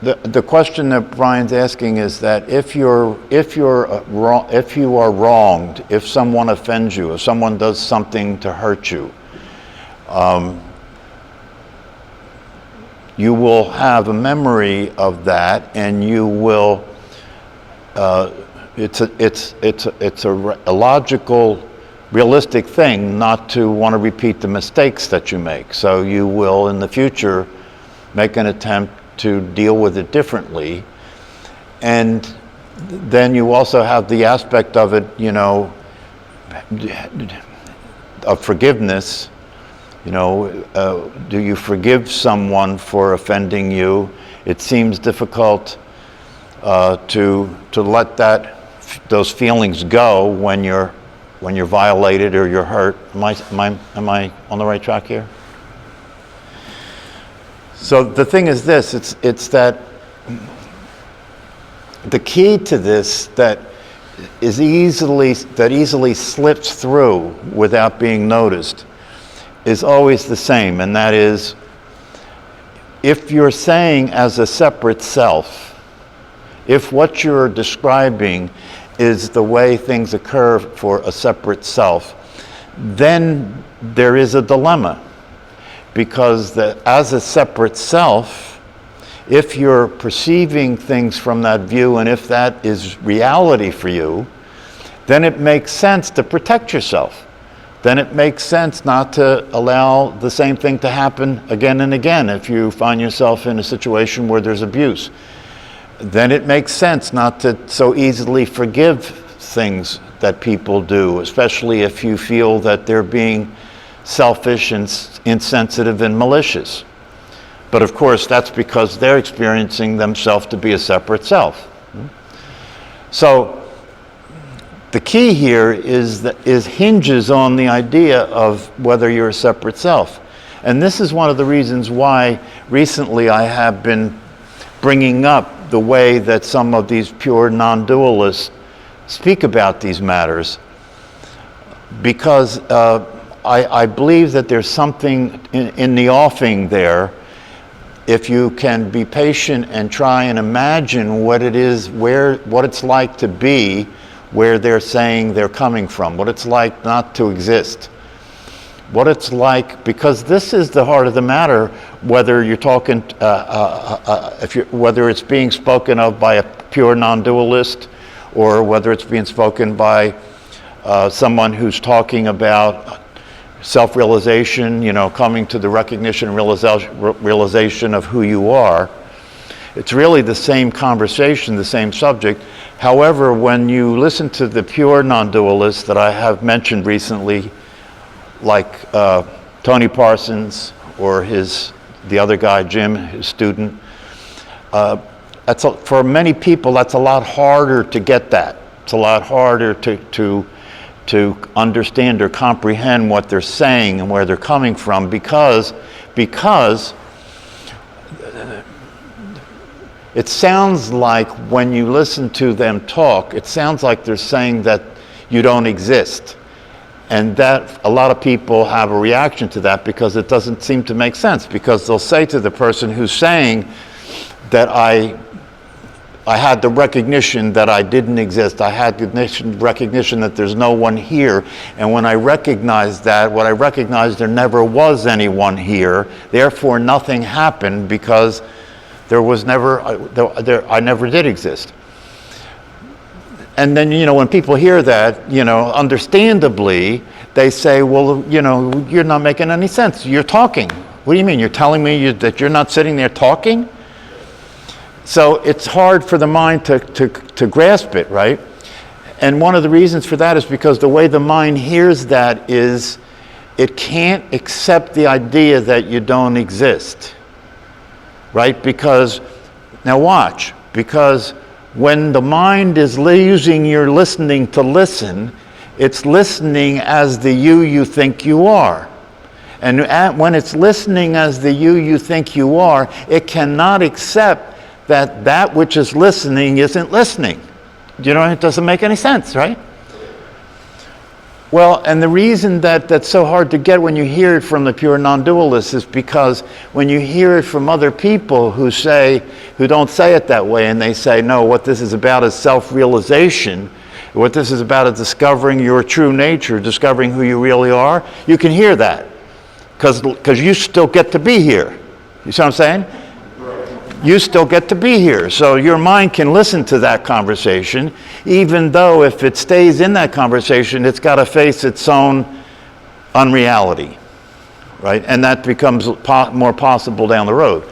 The question that Brian's asking is that if you are wronged, if someone offends you, if someone does something to hurt you, you will have a memory of that, and you will. It's a logical, realistic thing not to want to repeat the mistakes that you make. So you will, in the future, make an attempt to deal with it differently. And then you also have the aspect of it, of forgiveness. Do you forgive someone for offending you? It seems difficult to let those feelings go when you're violated or you're hurt. Am I on the right track here? So the thing is this, it's that the key to this that easily slips through without being noticed is always the same, and that is, if you're saying as a separate self, if what you're describing is the way things occur for a separate self, then there is a dilemma. Because as a separate self, if you're perceiving things from that view, and if that is reality for you, then it makes sense to protect yourself. Then it makes sense not to allow the same thing to happen again and again if you find yourself in a situation where there's abuse. Then it makes sense not to so easily forgive things that people do, especially if you feel that they're being selfish and insensitive and malicious. But of course, that's because they're experiencing themselves to be a separate self. So the key here is hinges on the idea of whether you're a separate self. And this is one of the reasons why recently I have been bringing up the way that some of these pure non-dualists speak about these matters, because I believe that there's something in the offing there, if you can be patient and try and imagine what it is, what it's like to be where they're saying they're coming from, what it's like not to exist, what it's like, because this is the heart of the matter, whether you're talking, whether it's being spoken of by a pure non-dualist, or whether it's being spoken by someone who's talking about self-realization, coming to the recognition and realization of who you are. It's really the same conversation, the same subject. However, when you listen to the pure non-dualists that I have mentioned recently, like Tony Parsons or the other guy, Jim, his student, for many people, that's a lot harder to get that. It's a lot harder to understand or comprehend what they're saying and where they're coming from, because it sounds like when you listen to them talk, it sounds like they're saying that you don't exist. And that a lot of people have a reaction to that, because it doesn't seem to make sense, because they'll say to the person who's saying that I had the recognition that I didn't exist. I had the recognition that there's no one here. And when I recognized that, what I recognized, there never was anyone here. Therefore, nothing happened, because there was never, I never did exist. And then, when people hear that, understandably, they say, well, you're not making any sense. You're talking. What do you mean? You're telling me that you're not sitting there talking? So it's hard for the mind to grasp it, right? And one of the reasons for that is because the way the mind hears that is it can't accept the idea that you don't exist, right? Because, now watch, because when the mind is using your listening to listen, it's listening as the you think you are. And when it's listening as the you think you are, it cannot accept that which is listening isn't listening. It doesn't make any sense, right? Well, and the reason that that's so hard to get when you hear it from the pure non-dualists is because when you hear it from other people who don't say it that way, and they say, no, what this is about is self-realization, what this is about is discovering your true nature, discovering who you really are, you can hear that because you still get to be here. You see what I'm saying? You still get to be here. So your mind can listen to that conversation, even though if it stays in that conversation, it's got to face its own unreality, right? And that becomes more possible down the road,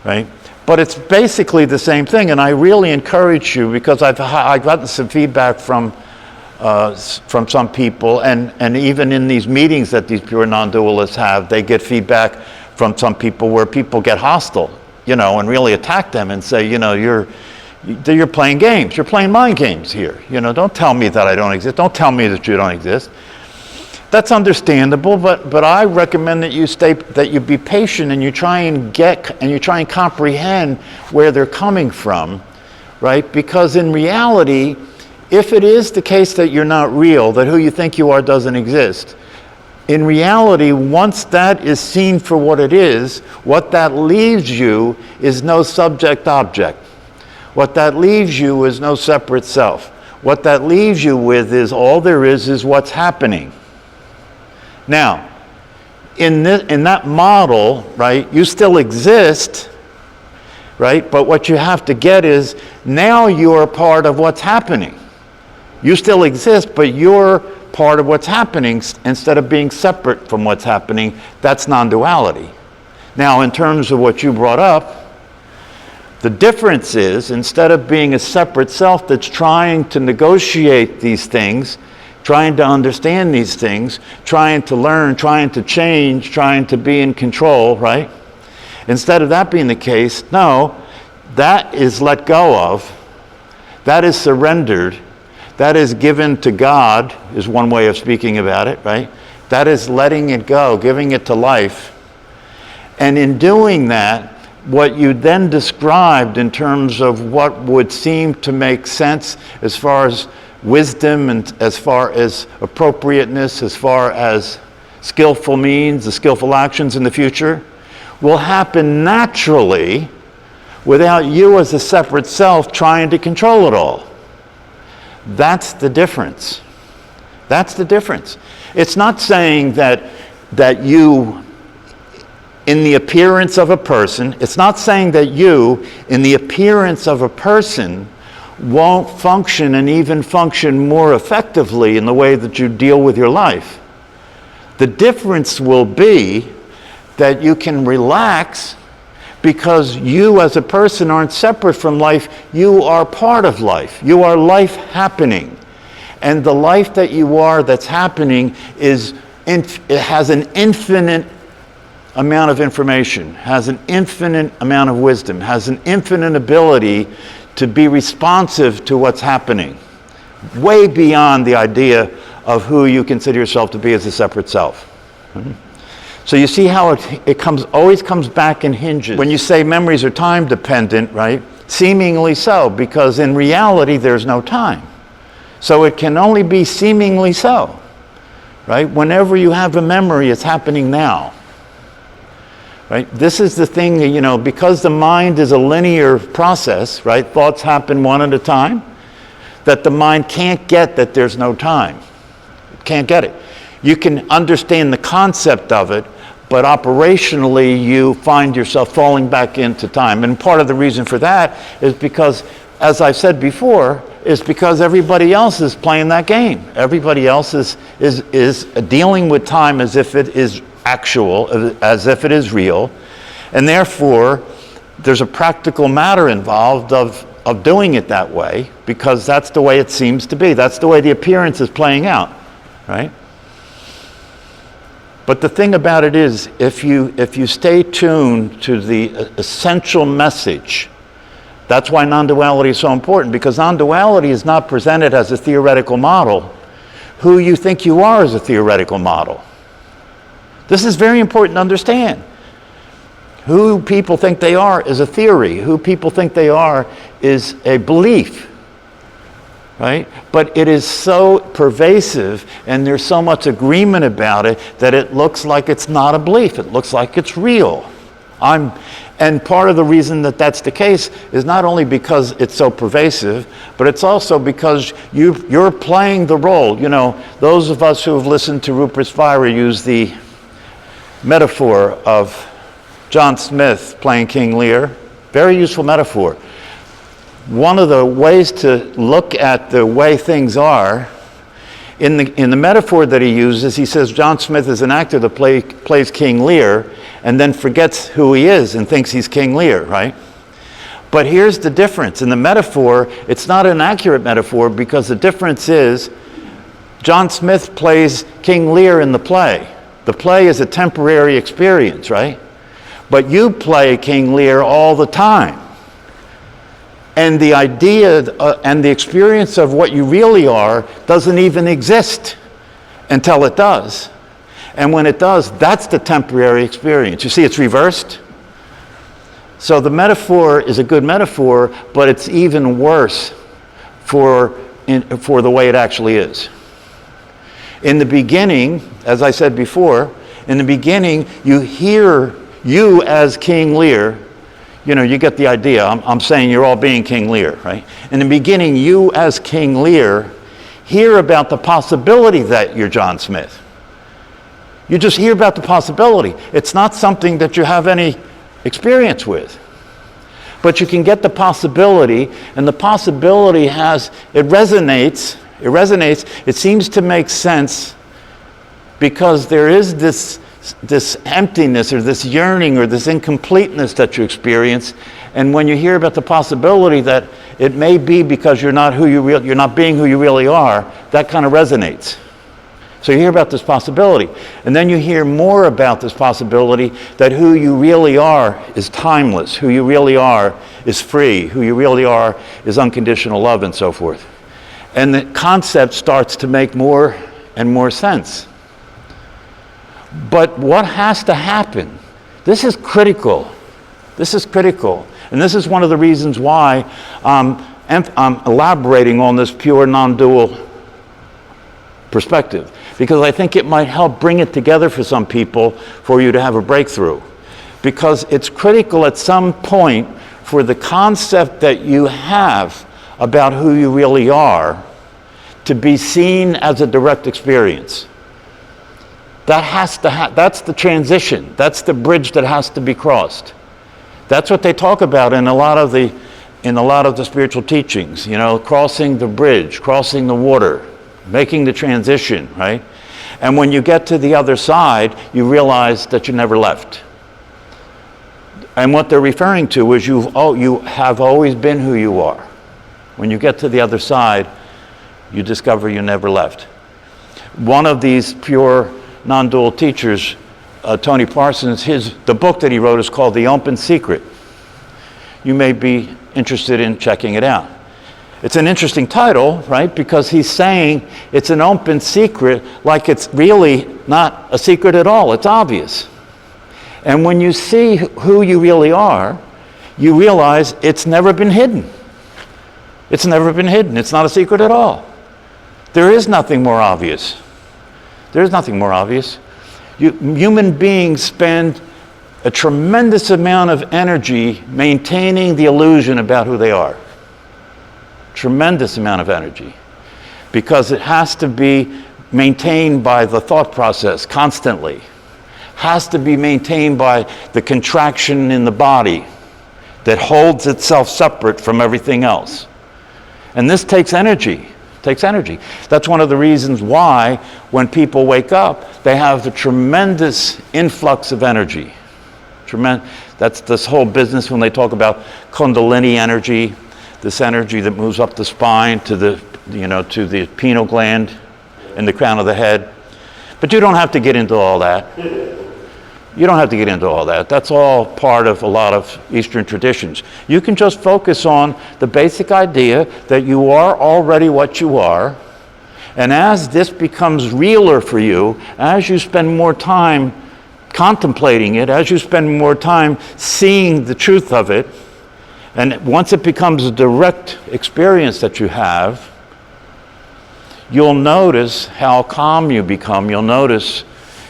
right? But it's basically the same thing, and I really encourage you, because I've gotten some feedback from some people, and even in these meetings that these pure non-dualists have, they get feedback from some people where people get hostile, and really attack them and say, you're playing games. You're playing mind games here. Don't tell me that I don't exist. Don't tell me that you don't exist. That's understandable, but I recommend that you be patient and you try and comprehend where they're coming from, right? Because in reality, if it is the case that you're not real, that who you think you are doesn't exist, in reality, once that is seen for what it is, what that leaves you is no subject-object. What that leaves you is no separate self. What that leaves you with is all there is what's happening. Now, in that model, right, you still exist, right? But what you have to get is now you're part of what's happening. You still exist, but you're part of what's happening instead of being separate from what's happening. That's non-duality. Now, in terms of what you brought up, the difference is, instead of being a separate self that's trying to negotiate these things, trying to understand these things, trying to learn, trying to change, trying to be in control, right? Instead of that being the case, no, that is let go of, that is surrendered, that is given to God, is one way of speaking about it, right? That is letting it go, giving it to life. And in doing that, what you then described in terms of what would seem to make sense as far as wisdom and as far as appropriateness, as far as skillful means, the skillful actions in the future, will happen naturally without you as a separate self trying to control it all. That's the difference. That's the difference. It's not saying that you, in the appearance of a person, it's not saying that you, in the appearance of a person, won't function and even function more effectively in the way that you deal with your life. The difference will be that you can relax because you as a person aren't separate from life. You are part of life. You are life happening. And the life that you are that's happening it has an infinite amount of information, has an infinite amount of wisdom, has an infinite ability to be responsive to what's happening, way beyond the idea of who you consider yourself to be as a separate self. So you see how it always comes back in hinges. When you say memories are time dependent, right? Seemingly so, because in reality there's no time. So it can only be seemingly so, right? Whenever you have a memory, it's happening now. Right? This is the thing that, because the mind is a linear process, right? Thoughts happen one at a time, that the mind can't get that there's no time. It can't get it. You can understand the concept of it, but operationally you find yourself falling back into time. And part of the reason for that is because, as I said before, is because everybody else is playing that game. Everybody else is dealing with time as if it is actual, as if it is real, and therefore there's a practical matter involved of doing it that way, because that's the way it seems to be. That's the way the appearance is playing out, right? But the thing about it is, if you stay tuned to the essential message, that's why non-duality is so important, because non-duality is not presented as a theoretical model. Who you think you are is a theoretical model. This is very important to understand. Who people think they are is a theory. Who people think they are is a belief. right? But it is so pervasive, and there's so much agreement about it that it looks like it's not a belief. It looks like it's real. And part of the reason that that's the case is not only because it's so pervasive, but it's also because you're playing the role. You know, those of us who have listened to Rupert Spira use the metaphor of John Smith playing King Lear. Very useful metaphor. One of the ways to look at the way things are, in the metaphor that he uses, he says John Smith is an actor that plays King Lear and then forgets who he is and thinks he's King Lear, right? But here's the difference. In the metaphor, it's not an accurate metaphor because the difference is John Smith plays King Lear in the play. The play is a temporary experience, right? But you play King Lear all the time. And the idea and the experience of what you really are doesn't even exist until it does. And when it does, that's the temporary experience. You see, it's reversed. So the metaphor is a good metaphor, but it's even worse for the way it actually is. In the beginning, as I said before, in the beginning, you hear you as King Lear. You know, you get the idea. I'm saying you're all being King Lear, right? In the beginning, you as King Lear hear about the possibility that you're John Smith. You just hear about the possibility. It's not something that you have any experience with. But you can get the possibility, and the possibility it resonates, it seems to make sense because there is this emptiness or this yearning or this incompleteness that you experience, and when you hear about the possibility that it may be because you're not being who you really are, that kind of resonates. So you hear about this possibility, and then you hear more about this possibility that who you really are is timeless, who you really are is free, who you really are is unconditional love, and so forth. And the concept starts to make more and more sense. But what has to happen? This is critical. This is critical. And this is one of the reasons why I'm elaborating on this pure non-dual perspective. Because I think it might help bring it together for some people for you to have a breakthrough. Because it's critical at some point for the concept that you have about who you really are to be seen as a direct experience. That has to that's the transition. That's the bridge that has to be crossed. That's what they talk about in a lot of the spiritual teachings, you know, crossing the bridge, crossing the water, making the transition, right? And when you get to the other side, you realize that you never left. And what they're referring to is you have always been who you are. When you get to the other side, you discover you never left. One of these pure non-dual teachers, Tony Parsons, the book that he wrote is called The Open Secret. You may be interested in checking it out. It's an interesting title, right? Because he's saying it's an open secret like it's really not a secret at all. It's obvious. And when you see who you really are, you realize it's never been hidden. It's never been hidden. It's not a secret at all. There is nothing more obvious. There's nothing more obvious. Human beings spend a tremendous amount of energy maintaining the illusion about who they are. Tremendous amount of energy. Because it has to be maintained by the thought process constantly. Has to be maintained by the contraction in the body that holds itself separate from everything else. And this takes energy. Takes energy. That's one of the reasons why when people wake up, they have a tremendous influx of energy. That's this whole business when they talk about Kundalini energy, this energy that moves up the spine to the pineal gland in the crown of the head. But you don't have to get into all that. You don't have to get into all that. That's all part of a lot of Eastern traditions. You can just focus on the basic idea that you are already what you are, and as this becomes realer for you, as you spend more time contemplating it, as you spend more time seeing the truth of it, and once it becomes a direct experience that you have, you'll notice how calm you become. You'll notice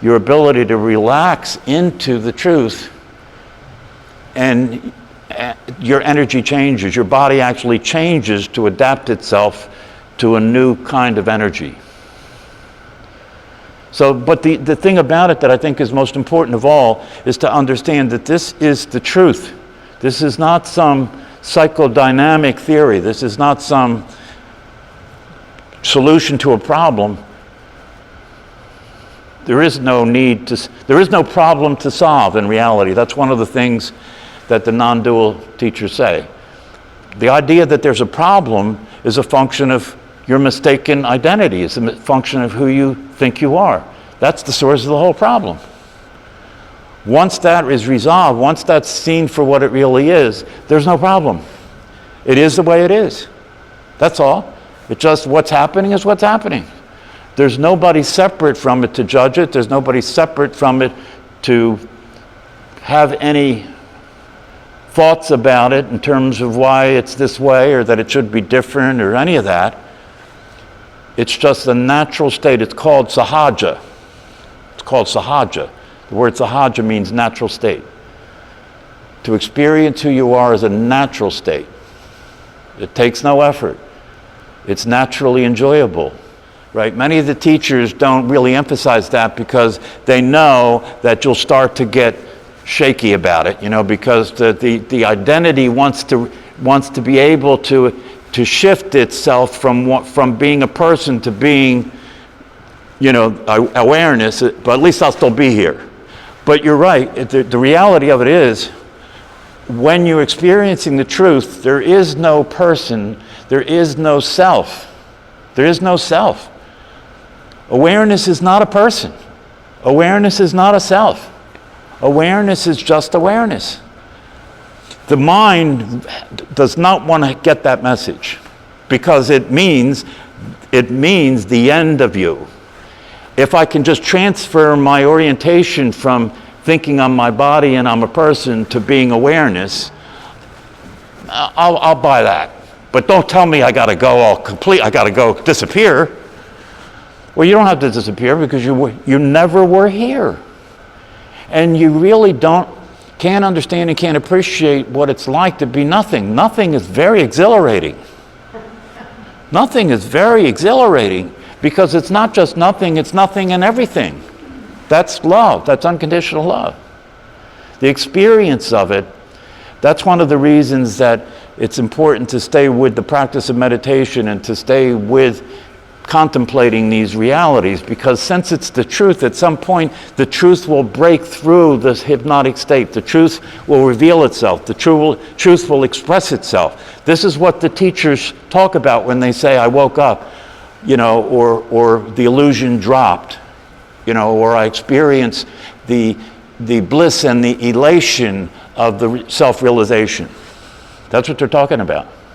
your ability to relax into the truth, and your energy changes. Your body actually changes to adapt itself to a new kind of energy. So, but the thing about it that I think is most important of all is to understand that this is the truth. This is not some psychodynamic theory. This is not some solution to a problem. There is no problem to solve in reality. That's one of the things that the non-dual teachers say. The idea that there's a problem is a function of your mistaken identity. It's a function of who you think you are. That's the source of the whole problem. Once that is resolved, once that's seen for what it really is, there's no problem. It is the way it is. That's all. It's just what's happening is what's happening. There's nobody separate from it to judge it. There's nobody separate from it to have any thoughts about it in terms of why it's this way or that it should be different or any of that. It's just a natural state. It's called sahaja. It's called sahaja. The word sahaja means natural state. To experience who you are is a natural state. It takes no effort. It's naturally enjoyable, right? Many of the teachers don't really emphasize that because they know that you'll start to get shaky about it, because the identity wants to be able to shift itself from being a person to being, awareness. But at least I'll still be here. But you're right. The reality of it is, when you're experiencing the truth, there is no person, there is no self. There is no self. Awareness is not a person. Awareness is not a self. Awareness is just awareness. The mind does not want to get that message because it means the end of you. If I can just transfer my orientation from thinking I'm my body and I'm a person to being awareness, I'll buy that. But don't tell me I got to go I got to go disappear. Well, you don't have to disappear because you never were here. And you really can't understand and can't appreciate what it's like to be nothing. Nothing is very exhilarating. Nothing is very exhilarating because it's not just nothing, it's nothing and everything. That's love. That's unconditional love. The experience of it, that's one of the reasons that it's important to stay with the practice of meditation and to stay with contemplating these realities, because since it's the truth, at some point the truth will break through this hypnotic state. The truth will reveal itself. The truth will express itself. This is what the teachers talk about when they say, I woke up, or the illusion dropped, or I experienced the bliss and the elation of the self-realization. That's what they're talking about.